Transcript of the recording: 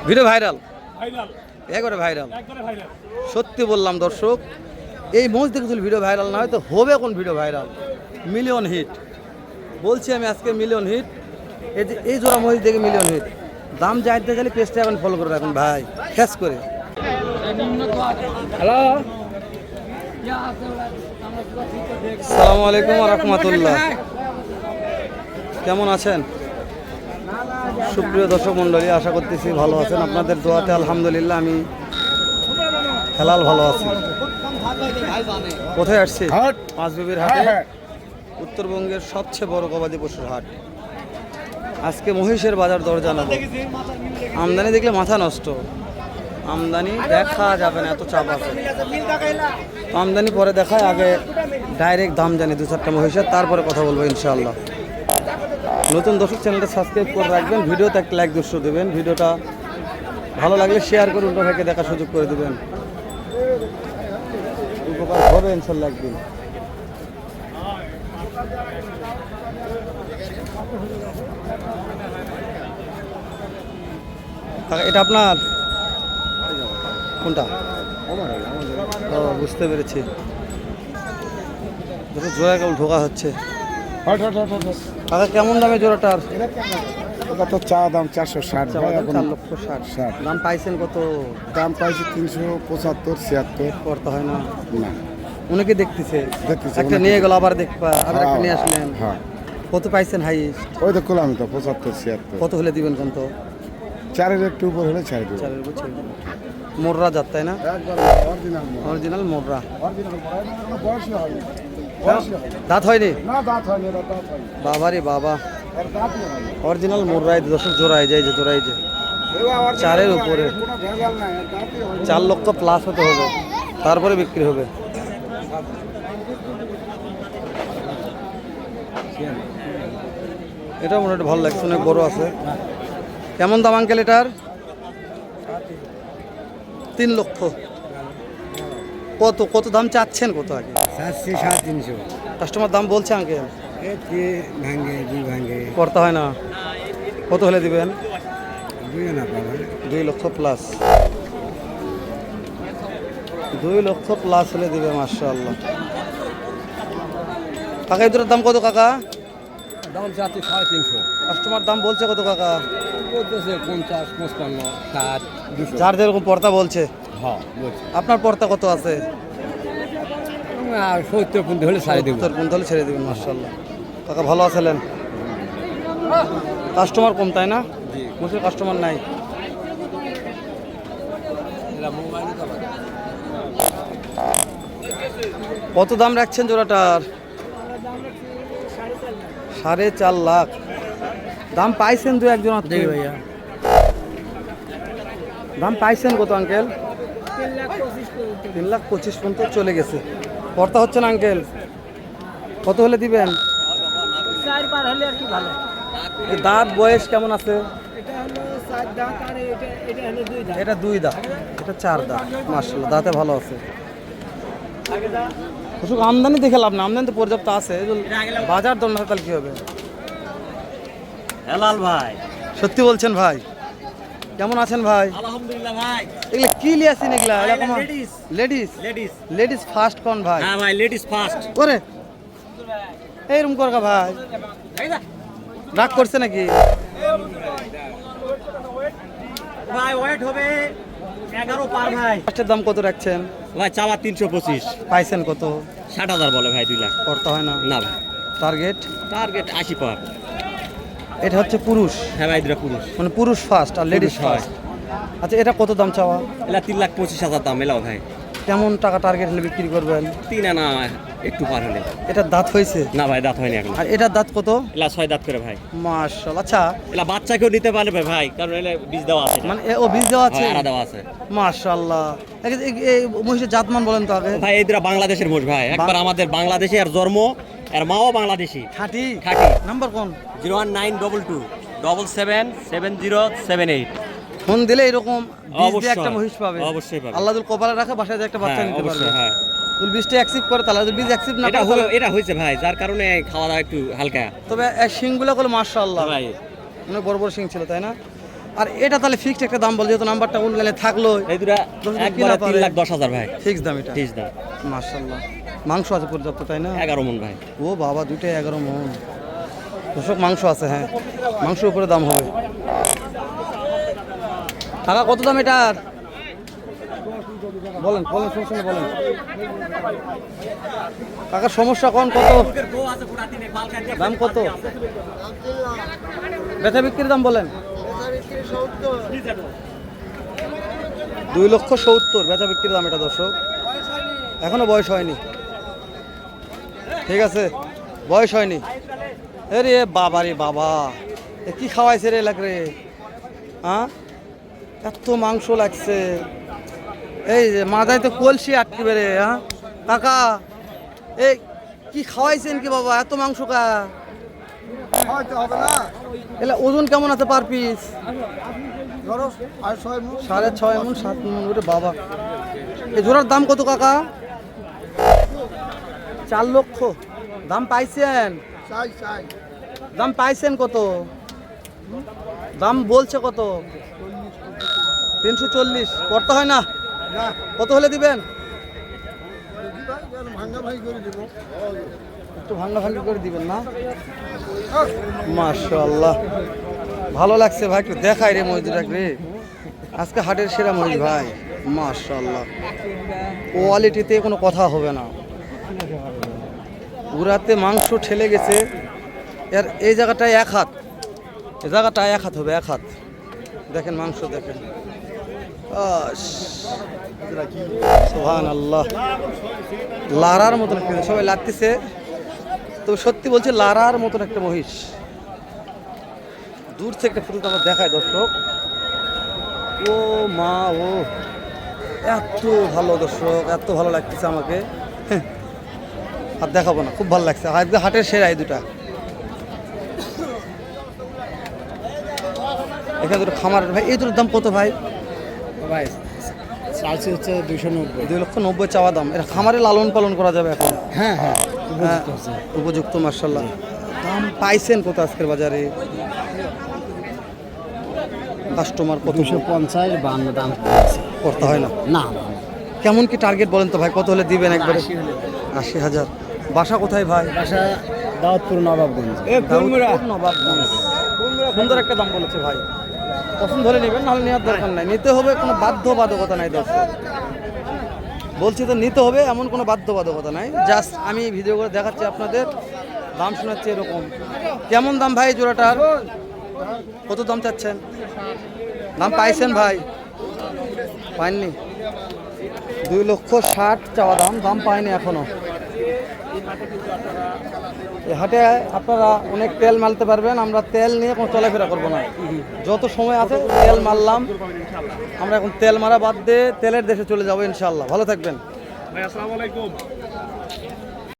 Video viral একবারে viral. সত্যি বললাম দর্শক, এই মহিষ দেখে যদি ভিডিও ভাইরাল না হয় তো হবে কোন ভিডিও ভাইরাল? মিলিয়ন হিট বলছি আমি, আজকে মিলিয়ন হিট। এই যে এই জোড়া মহিষ দেখে মিলিয়ন হিট। দাম চাইতে গেলে পেজটা এখন ফলো করে রাখুন ভাই, খ্যাস করে। হ্যালো, আসসালামু আলাইকুম ওয়া রাহমাতুল্লাহ। কেমন আছেন সুপ্রিয় দর্শক মণ্ডলী? আশা করতেছি ভালো আছেন। আপনাদের দোয়াতে আলহামদুলিল্লাহ আমি হেলাল ভালো আছি। কোথায় আসছি? পাঁচবিবির হাটে, উত্তরবঙ্গের সবচেয়ে বড় গবাদি পশুর হাট। আজকে মহিষের বাজার দর জানাবো। আমদানি দেখলে মাথা নষ্ট, আমদানি দেখা যাবে না, এত চাপ আছে। আমদানি পরে দেখায়, আগে ডাইরেক্ট দাম জানি দু চারটা মহিষের, তারপরে কথা বলবো ইনশাআল্লাহ। নতুন দর্শক চ্যানেলটা সাবস্ক্রাইব করে রাখবেন, ভিডিওতে একটা লাইক দুশো দেবেন, ভিডিওটা ভালো লাগলে শেয়ার করে উল্টো ভাইকে দেখার সুযোগ করে দেবেন, উপকার হবে ইনশাআল্লাহ একদিন। এটা আপনার কোনটা? ও বুঝতে পেরেছি, জোড়া কেবল ঢোকা হচ্ছে। কাকা কেমন দামে জোড়াটার? ওটা তো চা দাম 460, 4,60,000। দাম পাইছেন কত? দাম পাইছি 375, 76। করতে হয় না না, অনেকে দেখতেছে, একটা নিয়ে গেল আবার দেখবা, আবার একটা নিয়ে আসলেন। হ্যাঁ, কত পাইছেন হাইস্ট? ওই তো করলাম তো 75, 76। কত হলে দিবেন কোন? তো 4-এর একটু উপর হলে ছাড় দেবো। 4-এর উপর ছেড়ে দিবেন। মোররা জাত তাই না? Original original মোররা। বয়সই হয়নি। দাঁত হয়নি? না, দাঁত হয়নি, দাঁত হয়নি। বাবারে বাবা, এর দাঁতই হয়নি। অরিজিনাল মোররাই দর্শক, জোড়াই যায় যে, জোড়াই যে 4-এর উপরে। কোনো ভেজাল নাই, এর দাঁতই হয়নি। 4 লক্ষ প্লাস হতে হবে, তারপরে বিক্রি হবে। এটা মোটামুটি ভালো লাগছে, অনেক বড় আছে। কেমন দাম আঙ্কেল এটার? 3 লক্ষ। কত কত দাম চাচ্ছেন কত আগে? 700-350। কাস্টমার দাম বলছে আঙ্কেল? ভাঙে, 2 ভাঙে। করতে হয় না। কত হলে দিবেন? 2 না পাবেন। 2 লক্ষ প্লাস। 2 লক্ষ প্লাস হলে দিবে, মাশাআল্লাহ। কাকা এটার দাম কত কাকা? দাম চাচ্ছি 350। কাস্টমার দাম বলছে কত কাকা? বলতেছে 50, 55, 60, 200। যার যেরকম পর্তা বলছে। হ্যাঁ, বলছি। আপনার পর্তা কত আছে? 70 পর্যন্ত হলে ছাড়ে দেবো। 70 পর্যন্ত হলে ছেড়ে দেবেন, মাশাআল্লাহ। কাকা ভালো আছেন? কাস্টমার কম তাই না? জি। মুসলিম কাস্টমার নাই। কত দাম রাখছেন জোড়াটার? 4.5 লাখ। দাম পাইছেন দু একজন? ভাইয়া, দাম পাইছেন কত আঙ্কেল? 3,25,000 পর্যন্ত চলে গেছে। পর্তা হচ্ছে না আঙ্কেল? কত হলে দিবেন? 4 পার হলে আর কি ভালো। এই দাঁত বয়স কেমন আছে? এটা হলো 4 দাঁত, আর এটা হলো 2 দাঁত। এটা 2 দাঁত, এটা 4 দাঁত। মাশাআল্লাহ, দাঁতে ভালো আছে। শুধু আমদানি দেখে লাভ না, আমদানি তো পর্যাপ্ত আছে। বাজার দর না তাহলে কি হবে? হেলাল ভাই, সত্যি বলছেন ভাই? কেমন আছেন ভাই? আলহামদুলিল্লাহ ভাই। এগুলা কি লিয়াছেন এগুলা? এরকম ladies ladies ladies ladies first কোন ভাই? হ্যাঁ ভাই, লেডিস ফার্স্ট। করে এইরকম করকা ভাই, রাগ করছে নাকি? ভাই ওয়েট হবে 11 পার ভাই। ফার্স্টের দাম কত রাখছেন ভাই চাওয়া 325, পাইছেন কত? 60,000 বলে ভাই, 2 লাখ। করতে হয় না না ভাই, টার্গেট? টার্গেট 80 পার। এটা হচ্ছে পুরুষ, হ্যাঁ ভাই, দুটা পুরুষ। মানে পুরুষ ফার্স্ট আর লেডিস পুরুষ, হয়। ফার্স্ট। আচ্ছা, এটা কত দাম চাওয়া? এলা 3,25,000 দাম এলাও ভাই। কেমন টাকা টার্গেট হলে বিক্রি করবেন? 3 আনা একটু পার হলে। এটার দাঁত হয়েছে? না ভাই, দাঁত হয়নি এখন। আর এটার দাঁত কত? এলা 6 দাঁত করে ভাই। মাশাআল্লাহ। আচ্ছা, এলা বাচ্চাকেও নিতে পারবে ভাই, কারণ এলা বীজ দেওয়া আছে। মানে ও বীজ দেওয়া আছে? আড়া দেওয়া আছে। মাশাআল্লাহ। এই মহিষের জাতমান বলেন তো আগে ভাই। এই দুটা বাংলাদেশের মোষ ভাই, একবার আমাদের বাংলাদেশে আর জন্ম, এর মাও বাংলাদেশি। খাঁটি? খাঁটি। নাম্বার কোন? 01922 777078। ফোন দিলে এরকম বীজ দিয়ে একটা অবশ্যই, মহিষ পাবে। অবশ্যই পাবে। আল্লাহ কপালে রাখা, বাসায় যে একটা বাচ্চা হ্যাঁ, নিতে পারবে। অবশ্যই, হ্যাঁ। যদি বীজটা অ্যাকসেপ্ট করে তাহলে, যদি বীজ অ্যাকসেপ্ট না এটা করে তাহলে- এটা হয়েছে ভাই, যার কারণে খাওয়া দাওয়া একটু হালকা। তবে শিংগুলো করলে মাশাআল্লাহ, ভাই অনেক বড় বড় শিং ছিল তাই না? আর এটা তাহলে ফিক্সড একটা দাম বল, যেহেতু নাম্বারটা অনলাইনে থাকলো। এই দুটা দশ দিন একবারে কিনা পারে। 3,10,000 ভাই, ফিক্স দাম এটা। ঠিক দাম। মাশাআল্লাহ, মাংস আছে পর্যাপ্ত, তাই না? 11 মন ভাই। ও বাবা, দুইটাই 11 মন দর্শক, মাংস আছে। হ্যাঁ, মাংসের উপরে দাম হবে। টাকা কত দাম এটার? বলেন বলেন, শুনছেন বলেন। টাকার সমস্যা কোন, কত দাম, কত বেচা বিক্রির দাম বলেন? 2,70,000 বেচা বিক্রির দাম এটা দর্শক। এখনো বয়স হয়নি, ঠিক আছে, বয়স হয়নি। রে বাবা রে বাবা, এ কি খাওয়াইছে রে লাগ রে, হ্যাঁ এত মাংস লাগছে। এই যে মাথায় তো কলসি আটকে বেড়ে। হ্যাঁ কাকা, এই কি খাওয়াইছেন কি বাবা, এত মাংস কা? এলা ওজন কেমন আছে পার পিস? 6.5 মন 7 মন করে বাবা। এই জোড়ার দাম কত কাকা? 4 লক্ষ দাম পাইছেন? দাম পাইছেন কত? দাম বলছে কত? 340 করতে হয় না? কত হলে দিবেন? একটু ভাঙ্গা ভাঙ্গি করে দিবেন না? মাশাআল্লাহ, ভালো লাগছে ভাই, একটু দেখাই রে মহিষটা রে, আজকে হাটের সেরা মহিষ ভাই। মাশাআল্লাহ, কোয়ালিটিতে কোনো কথা হবে না। উড়াতে মাংস ঠেলে গেছে। এর এই জায়গাটায় 1 হাত, এই জায়গাটায় 1 হাত হবে, 1 হাত। দেখেন মাংস দেখেন, সুবহানাল্লাহ, লারার মতন একটা, সবাই লাগতেছে তো, সত্যি বলছে লারার মতন একটা মহিষ। দূর থেকে একটা ফুটে আমরা দেখায় দর্শক। ও মা, ও এত ভালো দর্শক, এত ভালো লাগতেছে আমাকে, আর দেখাবো না, খুব ভালো লাগছে। আজকে হাটের সেরা এই দুটা। এখানে দুটো খামারের ভাই, এই দুটোর দাম কত ভাই? ভাই চালছি হচ্ছে 290। 2,90,000 চাওয়া দাম। এটা খামারে লালন পালন করা যাবে এখন? হ্যাঁ হ্যাঁ, হ্যাঁ, উপযুক্ত। মার্শাল্লাহ, দাম পাইছেন কত আজকের বাজারে? কাস্টমার কত? 250 52 দাম করতে হয় না? না। কেমন কি টার্গেট বলেন তো ভাই, কত হলে দিবেন একবারে? 80,000। বাসা কোথায় ভাই? বাসা দাউদপুর নবাবগঞ্জ। দাউদপুর নবাবগঞ্জ। সুন্দর একটা দাম বলেছে ভাই, পছন্দ হলে নেবেন, নাহলে নেওয়ার দরকার নাই। নিতে হবে, কোনো বাধ্যবাধকতা নাই দর্শক, বলছি তো নিতে হবে, এমন কোনো বাধ্যবাধকতা নাই। জাস্ট আমি ভিডিও করে দেখাচ্ছি আপনাদের, দাম শোনাচ্ছি এরকম। কেমন দাম ভাই জোড়াটার? কত দাম চাচ্ছেন? দাম পাইছেন ভাই? পাইননি? 2,60,000 চাওয়া দাম, দাম পাইনি এখনো। এই হাটে আপনারা অনেক তেল মারতে পারবেন, আমরা তেল নিয়ে কোনো চলাফেরা করবো না। যত সময় আছে তেল মারলাম, আমরা এখন তেল মারা বাদ দিয়ে তেলের দেশে চলে যাবো ইনশাল্লাহ। ভালো থাকবেন ভাই, আসসালামু আলাইকুম।